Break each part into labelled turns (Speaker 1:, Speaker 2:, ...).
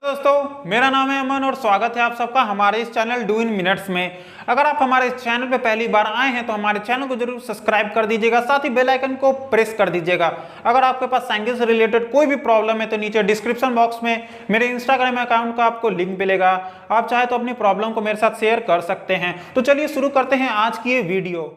Speaker 1: दोस्तों, मेरा नाम है अमन और स्वागत है आप सबका हमारे इस चैनल डू इन मिनट्स में। अगर आप हमारे इस चैनल पे पहली बार आए हैं तो हमारे चैनल को जरूर सब्सक्राइब कर दीजिएगा, साथ ही बेल आइकन को प्रेस कर दीजिएगा। अगर आपके पास साइकिल से रिलेटेड कोई भी प्रॉब्लम है तो नीचे डिस्क्रिप्शन बॉक्स में मेरे इंस्टाग्राम अकाउंट का आपको लिंक मिलेगा। आप चाहे तो अपनी प्रॉब्लम को मेरे साथ शेयर कर सकते हैं। तो चलिए शुरू करते हैं आज की ये वीडियो।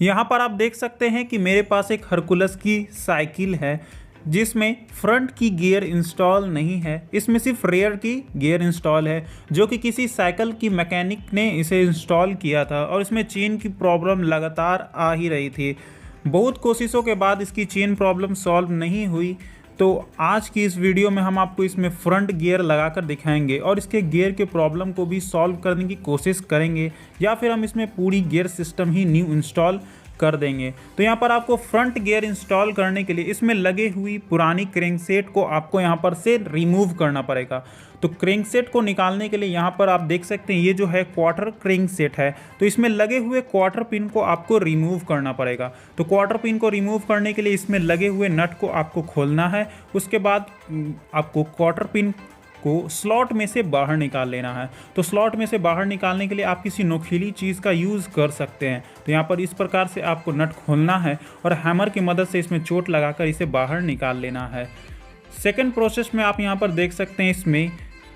Speaker 1: यहाँ पर आप देख सकते हैं कि मेरे पास एक हरकुलस की साइकिल है जिसमें फ्रंट की गियर इंस्टॉल नहीं है, इसमें सिर्फ रेयर की गियर इंस्टॉल है, जो कि किसी साइकिल की मैकेनिक ने इसे इंस्टॉल किया था और इसमें चेन की प्रॉब्लम लगातार आ ही रही थी। बहुत कोशिशों के बाद इसकी चेन प्रॉब्लम सॉल्व नहीं हुई, तो आज की इस वीडियो में हम आपको इसमें फ्रंट गियर लगाकर दिखाएंगे और इसके गियर के प्रॉब्लम को भी सॉल्व करने की कोशिश करेंगे, या फिर हम इसमें पूरी गियर सिस्टम ही न्यू इंस्टॉल कर देंगे। तो यहाँ पर आपको फ्रंट गियर इंस्टॉल करने के लिए इसमें लगे हुई पुरानी क्रैंकसेट को आपको यहाँ पर से रिमूव करना पड़ेगा। तो क्रैंकसेट को निकालने के लिए यहाँ पर आप देख सकते हैं ये जो है क्वार्टर क्रैंकसेट है, तो इसमें लगे हुए क्वार्टर पिन को आपको रिमूव करना पड़ेगा। तो क्वार्टर पिन को रिमूव करने के लिए इसमें लगे हुए नट को आपको खोलना है। उसके बाद आपको क्वार्टर पिन को स्लॉट में से बाहर निकाल लेना है। तो स्लॉट में से बाहर निकालने के लिए आप किसी नोकीली चीज़ का यूज़ कर सकते हैं। तो यहाँ पर इस प्रकार से आपको नट खोलना है और हैमर की मदद से इसमें चोट लगाकर इसे बाहर निकाल लेना है। सेकंड प्रोसेस में आप यहाँ पर देख सकते हैं इसमें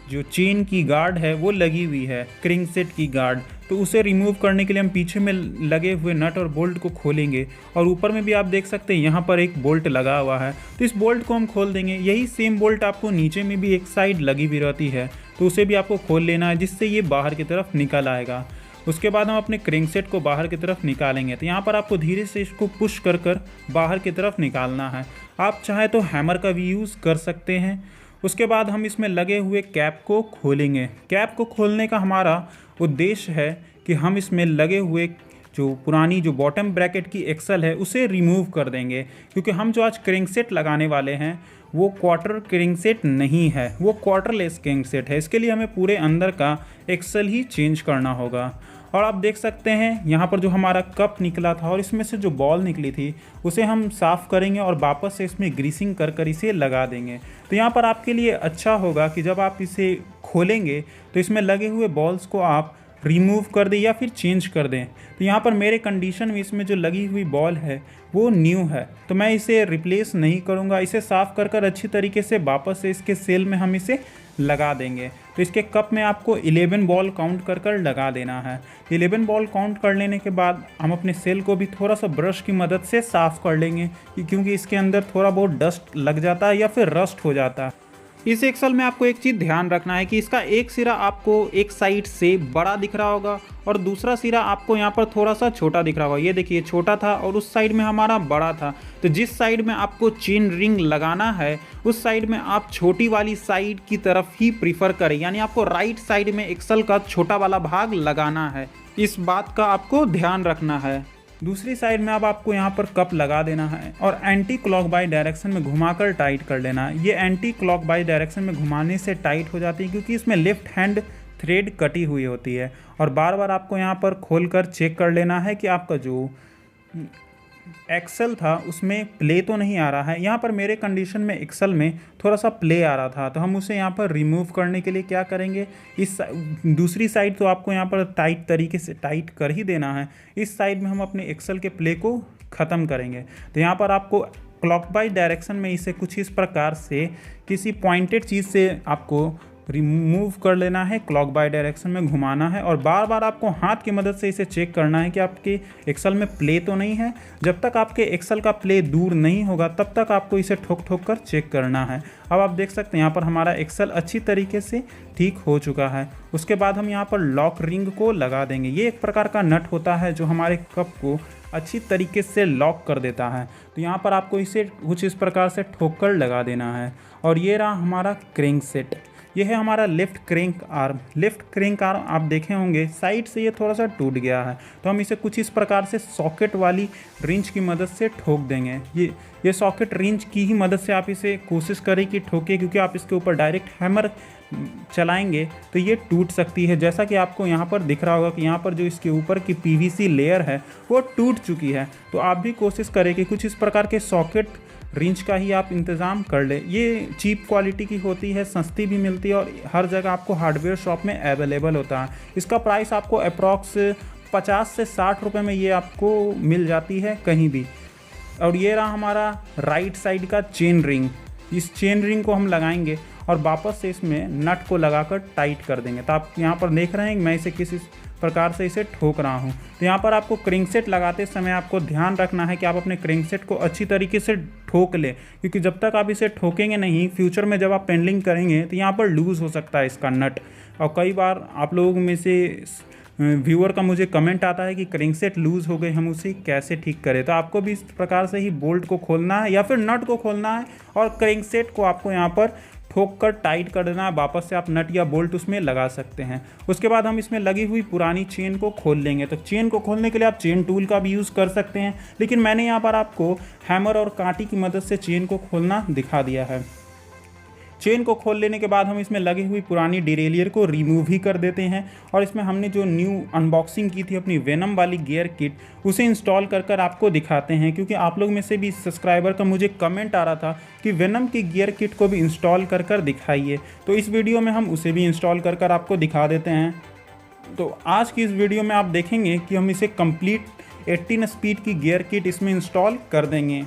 Speaker 1: जो चेन की गार्ड है वो लगी हुई है, क्रैंकसेट की गार्ड, तो उसे रिमूव करने के लिए हम पीछे में लगे हुए नट और बोल्ट को खोलेंगे। और ऊपर में भी आप देख सकते हैं यहाँ पर एक बोल्ट लगा हुआ है, तो इस बोल्ट को हम खोल देंगे। यही सेम बोल्ट आपको नीचे में भी एक साइड लगी हुई रहती है, तो उसे भी आपको खोल लेना है, जिससे ये बाहर की तरफ निकल आएगा। उसके बाद हम अपने क्रैंकसेट को बाहर की तरफ निकालेंगे। तो यहाँ पर आपको धीरे से इसको पुश कर कर बाहर की तरफ निकालना है। आप चाहे तो हैमर का भी यूज़ कर सकते हैं। उसके बाद हम इसमें लगे हुए कैप को खोलेंगे। कैप को खोलने का हमारा उद्देश्य है कि हम इसमें लगे हुए जो पुरानी जो बॉटम ब्रैकेट की एक्सल है उसे रिमूव कर देंगे, क्योंकि हम जो आज क्रैंकसेट लगाने वाले हैं वो क्वार्टर क्रैंकसेट नहीं है, वो क्वार्टरलेस क्रैंकसेट है। इसके लिए हमें पूरे अंदर का एक्सल ही चेंज करना होगा। और आप देख सकते हैं यहाँ पर जो हमारा कप निकला था और इसमें से जो बॉल निकली थी उसे हम साफ़ करेंगे और वापस से इसमें ग्रीसिंग कर कर इसे लगा देंगे। तो यहाँ पर आपके लिए अच्छा होगा कि जब आप इसे खोलेंगे तो इसमें लगे हुए बॉल्स को आप रिमूव कर दें या फिर चेंज कर दें। तो यहाँ पर मेरे कंडीशन में इसमें जो लगी हुई बॉल है वो न्यू है, तो मैं इसे रिप्लेस नहीं करूँगा। इसे साफ़ कर कर अच्छी तरीके से वापस से इसके सेल में हम इसे लगा देंगे। तो इसके कप में आपको 11 बॉल काउंट कर कर लगा देना है। 11 बॉल काउंट कर लेने के बाद हम अपने सेल को भी थोड़ा सा ब्रश की मदद से साफ़ कर लेंगे, क्योंकि इसके अंदर थोड़ा बहुत डस्ट लग जाता है या फिर रस्ट हो जाता है। इस एक्सल में आपको एक चीज़ ध्यान रखना है कि इसका एक सिरा आपको एक साइड से बड़ा दिख रहा होगा और दूसरा सिरा आपको यहाँ पर थोड़ा सा छोटा दिख रहा होगा। ये देखिए छोटा था और उस साइड में हमारा बड़ा था। तो जिस साइड में आपको चेन रिंग लगाना है उस साइड में आप छोटी वाली साइड की तरफ ही प्रीफर करें, यानी आपको राइट साइड में एक्सल का छोटा वाला भाग लगाना है। इस बात का आपको ध्यान रखना है। दूसरी साइड में अब आपको यहाँ पर कप लगा देना है और एंटी क्लॉक बाई डायरेक्शन में घुमाकर टाइट कर लेना है। ये एंटी क्लॉक बाई डायरेक्शन में घुमाने से टाइट हो जाती है, क्योंकि इसमें लेफ्ट हैंड थ्रेड कटी हुई होती है। और बार बार आपको यहाँ पर खोलकर चेक कर लेना है कि आपका जो एक्सल था उसमें प्ले तो नहीं आ रहा है। यहाँ पर मेरे कंडीशन में एक्सल में थोड़ा सा प्ले आ रहा था, तो हम उसे यहाँ पर रिमूव करने के लिए क्या करेंगे, इस दूसरी साइड तो आपको यहाँ पर टाइट तरीके से टाइट कर ही देना है। इस साइड में हम अपने एक्सल के प्ले को ख़त्म करेंगे। तो यहाँ पर आपको क्लॉकवाइज डायरेक्शन में इसे कुछ इस प्रकार से किसी पॉइंटेड चीज़ से आपको रिमूव कर लेना है, क्लॉक बाय डायरेक्शन में घुमाना है और बार बार आपको हाथ की मदद से इसे चेक करना है कि आपके एक्सल में प्ले तो नहीं है। जब तक आपके एक्सल का प्ले दूर नहीं होगा तब तक आपको इसे ठोक ठोक कर चेक करना है। अब आप देख सकते हैं यहाँ पर हमारा एक्सल अच्छी तरीके से ठीक हो चुका है। उसके बाद हम यहाँ पर लॉक रिंग को लगा देंगे। ये एक प्रकार का नट होता है जो हमारे कप को अच्छी तरीके से लॉक कर देता है। तो यहाँ पर आपको इसे कुछ इस प्रकार से ठोक कर लगा देना है। और ये रहा हमारा क्रैंक सेट। ये है हमारा left crank arm. Left crank arm आप देखे होंगे साइड से ये थोड़ा सा टूट गया है, तो हम इसे कुछ इस प्रकार से सॉकेट वाली रिंच की मदद से ठोक देंगे। ये सॉकेट रिंच की ही मदद से आप इसे कोशिश करें कि ठोके, क्योंकि आप इसके ऊपर डायरेक्ट हैमर चलाएंगे तो ये टूट सकती है। जैसा कि आपको यहाँ पर दिख रहा होगा कि यहाँ पर जो इसके ऊपर की पीवीसी लेयर है वो टूट चुकी है। तो आप भी कोशिश करें कि कुछ इस प्रकार के सॉकेट
Speaker 2: रिंच का ही आप इंतज़ाम कर ले। ये चीप क्वालिटी की होती है, सस्ती भी मिलती है और हर जगह आपको हार्डवेयर शॉप में अवेलेबल होता है। इसका प्राइस आपको अप्रॉक्स 50 से 60 रुपये में ये आपको मिल जाती है कहीं भी। और ये रहा हमारा राइट साइड का चेन रिंग। इस चेन रिंग को हम लगाएंगे और वापस से इसमें नट को लगाकर टाइट कर देंगे। तो आप यहाँ पर देख रहे हैं मैं इसे किसी प्रकार से इसे ठोक रहा हूँ। तो यहाँ पर आपको क्रिंकसेट लगाते समय आपको ध्यान रखना है कि आप अपने क्रिंकसेट को अच्छी तरीके से ठोक लें, क्योंकि जब तक आप इसे ठोकेंगे नहीं, फ्यूचर में जब आप पेंडलिंग करेंगे तो यहाँ पर लूज़ हो सकता है इसका नट। और कई बार आप लोगों में से व्यूअर का मुझे कमेंट आता है कि क्रिंकसेट लूज़ हो गए, हम उसे कैसे ठीक करें। तो आपको भी इस प्रकार से ही बोल्ट को खोलना है या फिर नट को खोलना है और क्रिंकसेट को आपको यहाँ पर ठोक कर टाइट कर देना है। वापस से आप नट या बोल्ट उसमें लगा सकते हैं। उसके बाद हम इसमें लगी हुई पुरानी चेन को खोल लेंगे। तो चेन को खोलने के लिए आप चेन टूल का भी यूज़ कर सकते हैं, लेकिन मैंने यहाँ पर आपको हैमर और कांटी की मदद से चेन को खोलना दिखा दिया है। चेन को खोल लेने के बाद हम इसमें लगी हुई पुरानी डिरेलियर को रिमूव ही कर देते हैं और इसमें हमने जो न्यू अनबॉक्सिंग की थी अपनी वेनम वाली गियर किट, उसे इंस्टॉल कर आपको दिखाते हैं। क्योंकि आप लोग में से भी सब्सक्राइबर का मुझे कमेंट आ रहा था कि वेनम की गियर किट को भी इंस्टॉल कर दिखाइए, तो इस वीडियो में हम उसे भी इंस्टॉल कर आपको दिखा देते हैं। तो आज की इस वीडियो में आप देखेंगे कि हम इसे कंप्लीट 18 स्पीड की गियर किट इसमें इंस्टॉल कर देंगे।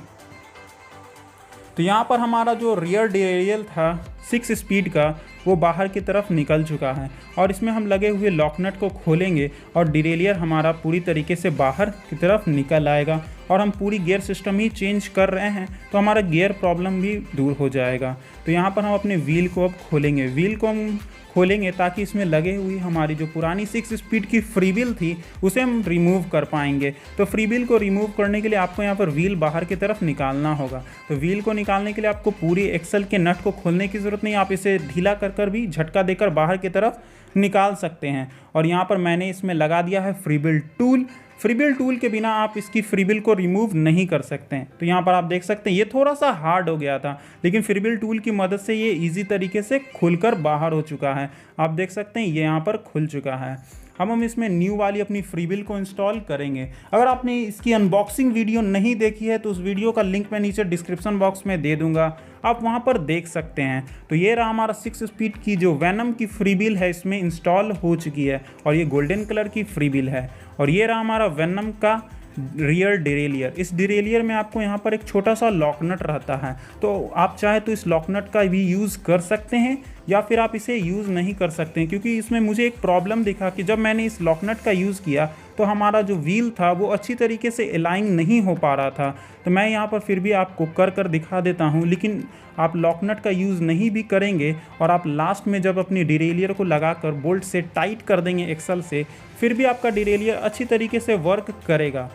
Speaker 2: तो यहाँ पर हमारा जो रियर डिरेलियर था 6 स्पीड का, वो बाहर की तरफ निकल चुका है और इसमें हम लगे हुए लॉक नट को खोलेंगे और डिरेलियर हमारा पूरी तरीके से बाहर की तरफ निकल आएगा। और हम पूरी गियर सिस्टम ही चेंज कर रहे हैं तो हमारा गियर प्रॉब्लम भी दूर हो जाएगा। तो यहाँ पर हम अपने व्हील को अब खोलेंगे। व्हील को हम खोलेंगे ताकि इसमें लगे हुई हमारी जो पुरानी 6 स्पीड की फ्री व्हील थी उसे हम रिमूव कर पाएंगे। तो फ्री व्हील को रिमूव करने के लिए आपको यहाँ पर व्हील बाहर की तरफ निकालना होगा। तो व्हील को निकालने के लिए आपको पूरी एक्सल के नट को खोलने की ज़रूरत नहीं, आप इसे ढीला कर भी झटका देकर बाहर की तरफ निकाल सकते हैं। और यहाँ पर मैंने इसमें लगा दिया है free wheel tool. Free wheel tool के बिना आप इसकी फ्री व्हील को रिमूव नहीं कर सकते हैं। तो यहाँ पर आप देख सकते हैं ये थोड़ा सा हार्ड हो गया था, लेकिन फ्री व्हील टूल की मदद से ये इजी तरीके से खुलकर बाहर हो चुका है। आप देख सकते हैं ये यहाँ पर खुल चुका है। अब हम इसमें न्यू वाली अपनी फ्री व्हील को इंस्टॉल करेंगे। अगर आपने इसकी अनबॉक्सिंग वीडियो नहीं देखी है तो उस वीडियो का लिंक मैं नीचे डिस्क्रिप्शन बॉक्स में दे दूंगा, आप वहां पर देख सकते हैं। तो ये रहा हमारा 6 स्पीड की जो वेनम की फ्री व्हील है, इसमें इंस्टॉल हो चुकी है और ये गोल्डन कलर की फ्री व्हील है। और ये रहा हमारा वेनम का रियर डिरेलियर। इस डिरेलियर में आपको यहाँ पर एक छोटा सा लॉक नट रहता है, तो आप चाहे तो इस लॉक नट का भी यूज़ कर सकते हैं या फिर आप इसे यूज़ नहीं कर सकते हैं। क्योंकि इसमें मुझे एक प्रॉब्लम दिखा कि जब मैंने इस लॉक नट का यूज़ किया तो हमारा जो व्हील था वो अच्छी तरीके से अलाइन नहीं हो पा रहा था। तो मैं यहाँ पर फिर भी आपको कर दिखा देता हूँ, लेकिन आप लॉक नट का यूज़ नहीं भी करेंगे और आप लास्ट में जब अपनी डिरेलियर को लगाकर बोल्ट से टाइट कर देंगे एक्सल से, फिर भी आपका डिरेलियर अच्छी तरीके से वर्क करेगा।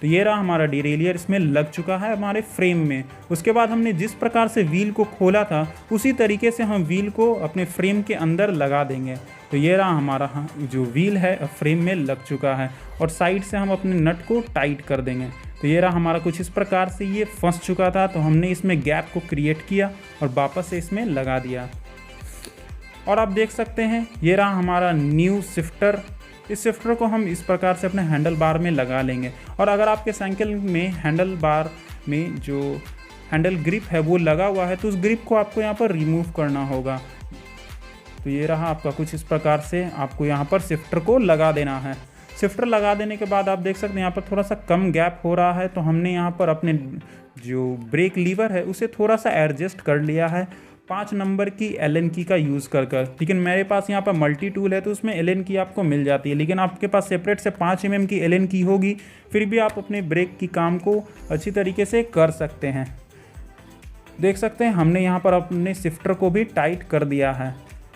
Speaker 2: तो ये रहा हमारा डिरेलियर, इसमें लग चुका है हमारे फ्रेम में। उसके बाद हमने जिस प्रकार से व्हील को खोला था उसी तरीके से हम व्हील को अपने फ्रेम के अंदर लगा देंगे। तो ये रहा हमारा जो व्हील है फ्रेम में लग चुका है और साइड से हम अपने नट को टाइट कर देंगे। तो ये रहा हमारा कुछ इस प्रकार से ये फंस चुका था, तो हमने इसमें गैप को क्रिएट किया और वापस से इसमें लगा दिया। और आप देख सकते हैं ये रहा हमारा न्यू शिफ्टर। इस शिफ्टर को हम इस प्रकार से अपने हैंडल बार में लगा लेंगे। और अगर आपके साइकिल में हैंडल बार में जो हैंडल ग्रिप है वो लगा हुआ है तो उस ग्रिप को आपको यहाँ पर रिमूव करना होगा। तो ये रहा आपका कुछ इस प्रकार से आपको यहाँ पर शिफ्टर को लगा देना है। शिफ्टर लगा देने के बाद आप देख सकते हैं यहाँ पर थोड़ा सा कम गैप हो रहा है, तो हमने यहाँ पर अपने जो ब्रेक लीवर है उसे थोड़ा सा एडजस्ट कर लिया है 5 नंबर की एलन की का यूज़ कर। लेकिन मेरे पास यहाँ पर मल्टी टूल है तो उसमें एलन की आपको मिल जाती है, लेकिन आपके पास सेपरेट से 5 mm की एलन की होगी, फिर भी आप अपने ब्रेक की काम को अच्छी तरीके से कर सकते हैं। देख सकते हैं हमने यहाँ पर अपने शिफ्टर को भी टाइट कर दिया है।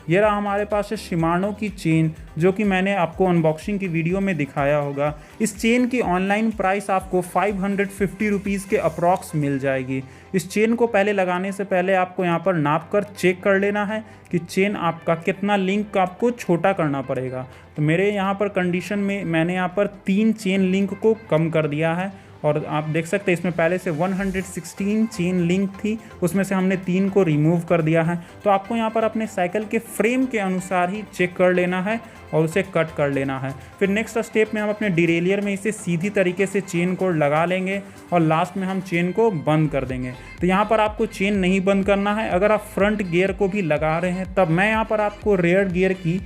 Speaker 2: ये रहा हमारे पास है शिमानो की चेन, जो कि मैंने आपको अनबॉक्सिंग की वीडियो में दिखाया होगा। इस चेन की ऑनलाइन प्राइस आपको 550 रुपीज़ के अप्रॉक्स मिल जाएगी। इस चेन को पहले लगाने से पहले आपको यहाँ पर नाप कर चेक कर लेना है कि चेन आपका कितना लिंक आपको छोटा करना पड़ेगा। तो मेरे यहाँ पर कंडीशन में मैंने यहाँ पर 3 चेन लिंक को कम कर दिया है और आप देख सकते हैं इसमें पहले से 116 चेन लिंक थी, उसमें से हमने 3 को रिमूव कर दिया है। तो आपको यहाँ पर अपने साइकिल के फ्रेम के अनुसार ही चेक कर लेना है और उसे कट कर लेना है। फिर नेक्स्ट स्टेप में हम अपने डिरेलियर में इसे सीधी तरीके से चेन को लगा लेंगे और लास्ट में हम चेन को बंद कर देंगे। तो यहाँ पर आपको चेन नहीं बंद करना है। अगर आप फ्रंट गियर को भी लगा रहे हैं तब मैं यहाँ पर आपको रेयर गियर की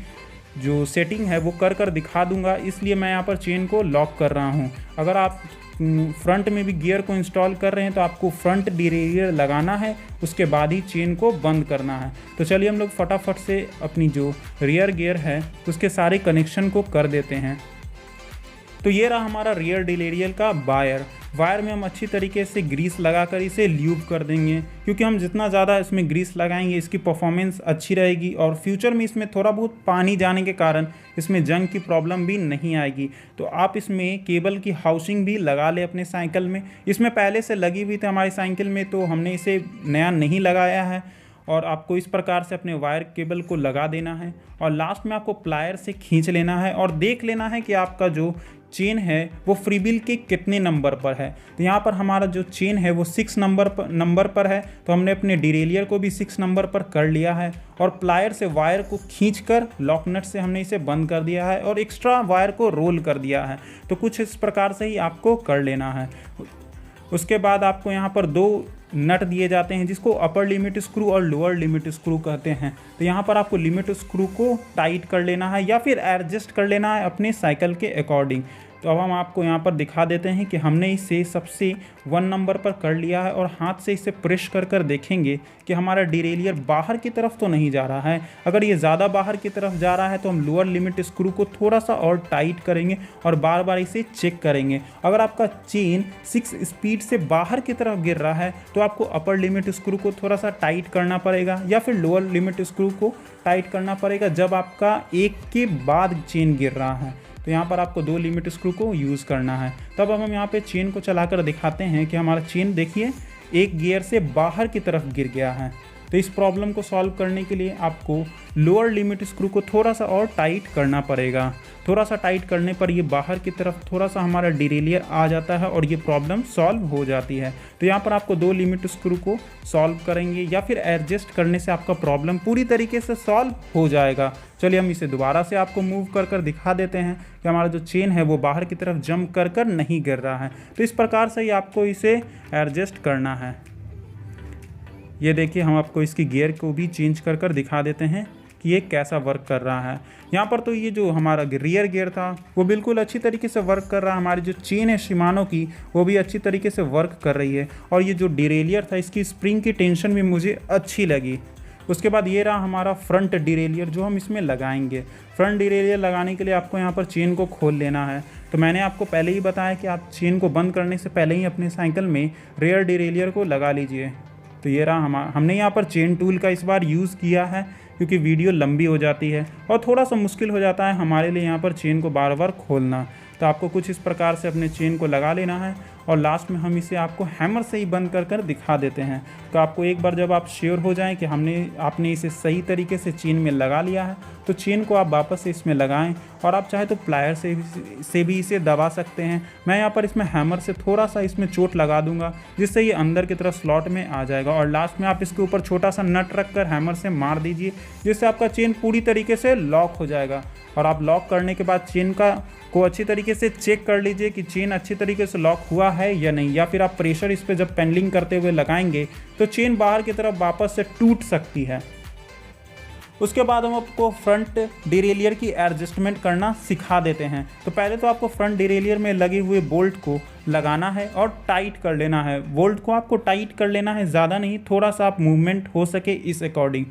Speaker 2: जो सेटिंग है वो कर दिखा दूंगा, इसलिए मैं यहाँ पर चेन को लॉक कर रहा हूँ। अगर आप फ्रंट में भी गियर को इंस्टॉल कर रहे हैं तो आपको फ्रंट डिरेलियर लगाना है, उसके बाद ही चेन को बंद करना है। तो चलिए हम लोग फटाफट से अपनी जो रियर गियर है उसके सारे कनेक्शन को कर देते हैं। तो ये रहा हमारा रियर डिरेलियर का वायर में हम अच्छी तरीके से ग्रीस लगाकर इसे ल्यूब कर देंगे, क्योंकि हम जितना ज़्यादा इसमें ग्रीस लगाएंगे इसकी परफॉर्मेंस अच्छी रहेगी और फ्यूचर में इसमें थोड़ा बहुत पानी जाने के कारण इसमें जंग की प्रॉब्लम भी नहीं आएगी। तो आप इसमें केबल की हाउसिंग भी लगा ले अपने साइकिल में। इसमें पहले से लगी हुई थी हमारी साइकिल में, तो हमने इसे नया नहीं लगाया है। और आपको इस प्रकार से अपने वायर केबल को लगा देना है और लास्ट में आपको प्लायर से खींच लेना है और देख लेना है कि आपका जो चेन है वो फ्रीबिल के कितने नंबर पर है। तो यहाँ पर हमारा जो चेन है वो 6 नंबर पर है, तो हमने अपने डिरेलियर को भी 6 नंबर पर कर लिया है और प्लायर से वायर को खींचकर लॉक नट से हमने इसे बंद कर दिया है और एक्स्ट्रा वायर को रोल कर दिया है। तो कुछ इस प्रकार से ही आपको कर लेना है। उसके बाद आपको यहाँ पर 2 नट दिए जाते हैं जिसको अपर लिमिट स्क्रू और लोअर लिमिट स्क्रू कहते हैं। तो यहाँ पर आपको लिमिट स्क्रू को टाइट कर लेना है या फिर एडजस्ट कर लेना है अपने साइकिल के अकॉर्डिंग। तो अब हम आपको यहाँ पर दिखा देते हैं कि हमने इसे सबसे 1 नंबर पर कर लिया है और हाथ से इसे प्रेस कर देखेंगे कि हमारा डिरेलियर बाहर की तरफ तो नहीं जा रहा है। अगर ये ज़्यादा बाहर की तरफ जा रहा है तो हम लोअर लिमिट स्क्रू को थोड़ा सा और टाइट करेंगे और बार बार इसे चेक करेंगे। अगर आपका चेन 6 स्पीड से बाहर की तरफ गिर रहा है तो आपको अपर लिमिट स्क्रू को थोड़ा सा टाइट करना पड़ेगा या फिर लोअर लिमिट स्क्रू को टाइट करना पड़ेगा जब आपका एक के बाद चेन गिर रहा है। तो यहाँ पर आपको 2 लिमिट स्क्रू को यूज़ करना है। तब अब हम यहाँ पे चेन को चलाकर दिखाते हैं कि हमारा चेन देखिए एक गियर से बाहर की तरफ गिर गया है। तो इस प्रॉब्लम को सॉल्व करने के लिए आपको लोअर लिमिट स्क्रू को थोड़ा सा और टाइट करना पड़ेगा। थोड़ा सा टाइट करने पर ये बाहर की तरफ थोड़ा सा हमारा डिरेलियर आ जाता है और ये प्रॉब्लम सॉल्व हो जाती है। तो यहाँ पर आपको 2 लिमिट स्क्रू को सॉल्व करेंगे या फिर एडजस्ट करने से आपका प्रॉब्लम पूरी तरीके से सॉल्व हो जाएगा। चलिए हम इसे दोबारा से आपको मूव कर दिखा देते हैं कि हमारा जो चेन है वो बाहर की तरफ जंप कर नहीं गिर रहा है। तो इस प्रकार से ही आपको इसे एडजस्ट करना है। ये देखिए हम आपको इसकी गियर को भी चेंज कर दिखा देते हैं कि ये कैसा वर्क कर रहा है। यहाँ पर तो ये जो हमारा रियर गियर था वो बिल्कुल अच्छी तरीके से वर्क कर रहा है। हमारी जो चेन है शिमानो की वो भी अच्छी तरीके से वर्क कर रही है और ये जो डिरेलियर था इसकी स्प्रिंग की टेंशन भी मुझे अच्छी लगी। उसके बाद ये रहा हमारा फ्रंट डिरेलियर जो हम इसमें लगाएंगे। फ्रंट डिरेलियर लगाने के लिए आपको यहाँ पर चेन को खोल लेना है। तो मैंने आपको पहले ही बताया कि आप चेन को बंद करने से पहले ही अपने साइकिल में रेयर डिरेलियर को लगा लीजिए। तो ये रहा हमने यहाँ पर चेन टूल का इस बार यूज़ किया है क्योंकि वीडियो लंबी हो जाती है और थोड़ा सा मुश्किल हो जाता है हमारे लिए यहाँ पर चेन को बार बार खोलना। तो आपको कुछ इस प्रकार से अपने चेन को लगा लेना है और लास्ट में हम इसे आपको हैमर से ही बंद कर दिखा देते हैं। तो आपको एक बार जब आप श्योर हो जाएं कि आपने इसे सही तरीके से चेन में लगा लिया है तो चेन को आप वापस से इसमें लगाएं और आप चाहे तो प्लायर से भी इसे दबा सकते हैं। मैं यहाँ पर इसमें हैमर से थोड़ा सा इसमें चोट लगा दूंगा जिससे ये अंदर की तरफ स्लॉट में आ जाएगा और लास्ट में आप इसके ऊपर छोटा सा नट रख कर हैमर से मार दीजिए जिससे आपका चेन पूरी तरीके से लॉक हो जाएगा। और आप लॉक करने के बाद चेन को अच्छी तरीके से चेक कर लीजिए कि चेन अच्छी तरीके से लॉक हुआ है या नहीं, या फिर आप प्रेशर इस पर जब पेडलिंग करते हुए लगाएंगे तो चेन बाहर की तरफ वापस से टूट सकती है। उसके बाद हम आपको फ्रंट डिरेलियर की एडजस्टमेंट करना सिखा देते हैं। तो पहले तो आपको फ्रंट डिरेलियर में लगे हुए बोल्ट को लगाना है और टाइट कर लेना है। बोल्ट को आपको टाइट कर लेना है, ज़्यादा नहीं, थोड़ा सा आप मूवमेंट हो सके इस अकॉर्डिंग।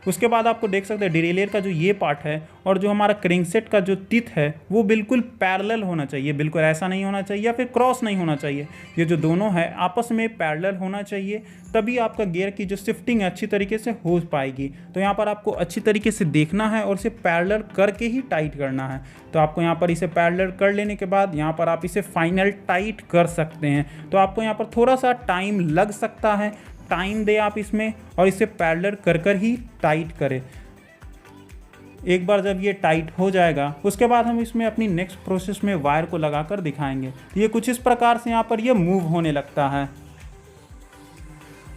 Speaker 2: उसके बाद आपको देख सकते हैं डिरेलियर का जो ये पार्ट है और जो हमारा क्रेंकसेट का जो टिथ है वो बिल्कुल पैरेलल होना चाहिए, बिल्कुल ऐसा नहीं होना चाहिए या फिर क्रॉस नहीं होना चाहिए। ये जो दोनों है आपस में पैरेलल होना चाहिए, तभी आपका गियर की जो शिफ्टिंग अच्छी तरीके से हो पाएगी। तो यहाँ पर आपको अच्छी तरीके से देखना है और इसे पैरेलल करके ही टाइट करना है। तो आपको यहाँ पर इसे पैरेलल कर लेने के बाद यहाँ पर आप इसे फाइनल टाइट कर सकते हैं। तो आपको यहाँ पर थोड़ा सा टाइम लग सकता है, टाइम दे आप इसमें और इसे पैरेलल कर ही टाइट करें। एक बार जब ये टाइट हो जाएगा उसके बाद हम इसमें अपनी नेक्स्ट प्रोसेस में वायर को लगाकर दिखाएंगे। तो ये कुछ इस प्रकार से यहाँ पर ये मूव होने लगता है।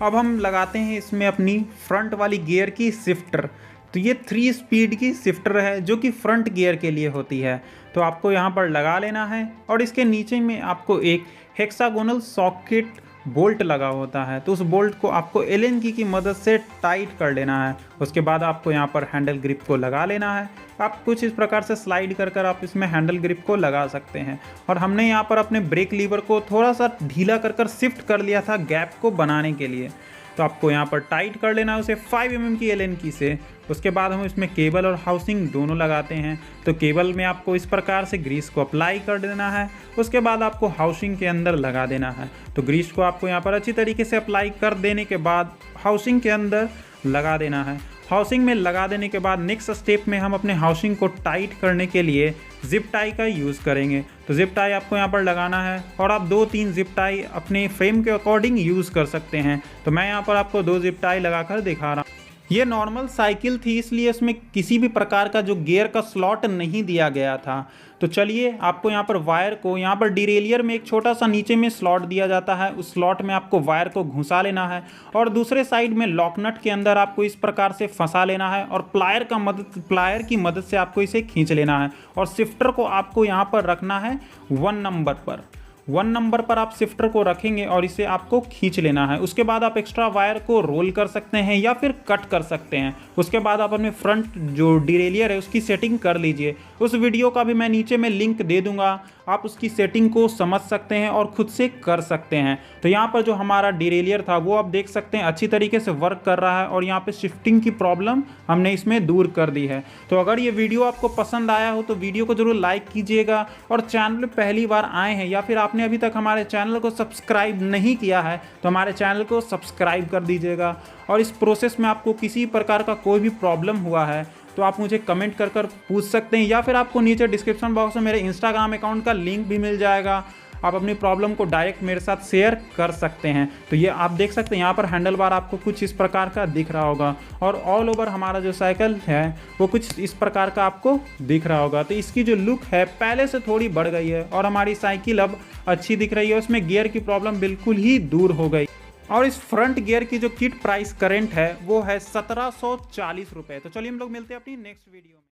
Speaker 2: अब हम लगाते हैं इसमें अपनी फ्रंट वाली गियर की शिफ्टर। तो ये 3 स्पीड की शिफ्टर है जो कि फ्रंट गियर के लिए होती है। तो आपको यहाँ पर लगा लेना है और इसके नीचे में आपको एक हेक्सागोनल सॉकेट बोल्ट लगा होता है। तो उस बोल्ट को आपको एलन की मदद से टाइट कर लेना है। उसके बाद आपको यहाँ पर हैंडल ग्रिप को लगा लेना है। आप कुछ इस प्रकार से स्लाइड कर कर आप इसमें हैंडल ग्रिप को लगा सकते हैं। और हमने यहाँ पर अपने ब्रेक लीवर को थोड़ा सा ढीला कर कर शिफ्ट कर लिया था गैप को बनाने के लिए। तो आपको यहाँ पर टाइट कर लेना है उसे 5 mm की एलन की से। उसके बाद हम इसमें केबल और हाउसिंग दोनों लगाते हैं। तो केबल में आपको इस प्रकार से ग्रीस को अप्लाई कर देना है। उसके बाद आपको हाउसिंग के अंदर लगा देना है। तो ग्रीस को आपको यहाँ पर अच्छी तरीके से अप्लाई कर देने के बाद हाउसिंग के अंदर लगा देना है। हाउसिंग में लगा देने के बाद नेक्स्ट स्टेप में हम अपने हाउसिंग को टाइट करने के लिए जिप टाई का यूज़ करेंगे। तो जिप टाई आपको यहाँ पर लगाना है और आप 2-3 जिप टाई अपने फ्रेम के अकॉर्डिंग यूज़ कर सकते हैं। तो मैं यहाँ पर आपको 2 जिप टाई लगाकर दिखा रहा हूँ। ये नॉर्मल साइकिल थी इसलिए इसमें किसी भी प्रकार का जो गियर का स्लॉट नहीं दिया गया था। तो चलिए आपको यहाँ पर वायर को यहाँ पर डिरेलियर में एक छोटा सा नीचे में स्लॉट दिया जाता है। उस स्लॉट में आपको वायर को घुसा लेना है और दूसरे साइड में लॉक नट के अंदर आपको इस प्रकार से फंसा लेना है और प्लायर की मदद से आपको इसे खींच लेना है। और शिफ्टर को आपको यहाँ पर रखना है 1 नंबर पर। 1 नंबर पर आप शिफ्टर को रखेंगे और इसे आपको खींच लेना है। उसके बाद आप एक्स्ट्रा वायर को रोल कर सकते हैं या फिर कट कर सकते हैं। उसके बाद आप अपने फ्रंट जो डिरेलियर है उसकी सेटिंग कर लीजिए। उस वीडियो का भी मैं नीचे में लिंक दे दूंगा, आप उसकी सेटिंग को समझ सकते हैं और खुद से कर सकते हैं। तो यहाँ पर जो हमारा डिरेलियर था वो आप देख सकते हैं अच्छी तरीके से वर्क कर रहा है और यहाँ पे शिफ्टिंग की प्रॉब्लम हमने इसमें दूर कर दी है। तो अगर ये वीडियो आपको पसंद आया हो तो वीडियो को जरूर लाइक कीजिएगा और चैनल पे पहली बार आए हैं या फिर आपने अभी तक हमारे चैनल को सब्सक्राइब नहीं किया है तो हमारे चैनल को सब्सक्राइब कर दीजिएगा। और इस प्रोसेस में आपको किसी प्रकार का कोई भी प्रॉब्लम हुआ है तो आप मुझे कमेंट कर कर पूछ सकते हैं या फिर आपको नीचे डिस्क्रिप्शन बॉक्स में मेरे इंस्टाग्राम अकाउंट का लिंक भी मिल जाएगा। आप अपनी प्रॉब्लम को डायरेक्ट मेरे साथ शेयर कर सकते हैं। तो ये आप देख सकते हैं यहाँ पर हैंडल बार आपको कुछ इस प्रकार का दिख रहा होगा और ऑल ओवर हमारा जो साइकिल है वो कुछ इस प्रकार का आपको दिख रहा होगा। तो इसकी जो लुक है पहले से थोड़ी बढ़ गई है और हमारी साइकिल अब अच्छी दिख रही है। उसमें गियर की प्रॉब्लम बिल्कुल ही दूर हो गई। और इस फ्रंट गियर की जो किट प्राइस करेंट है वो है 1740 रुपये। तो चलिए हम लोग मिलते हैं अपनी नेक्स्ट वीडियो में।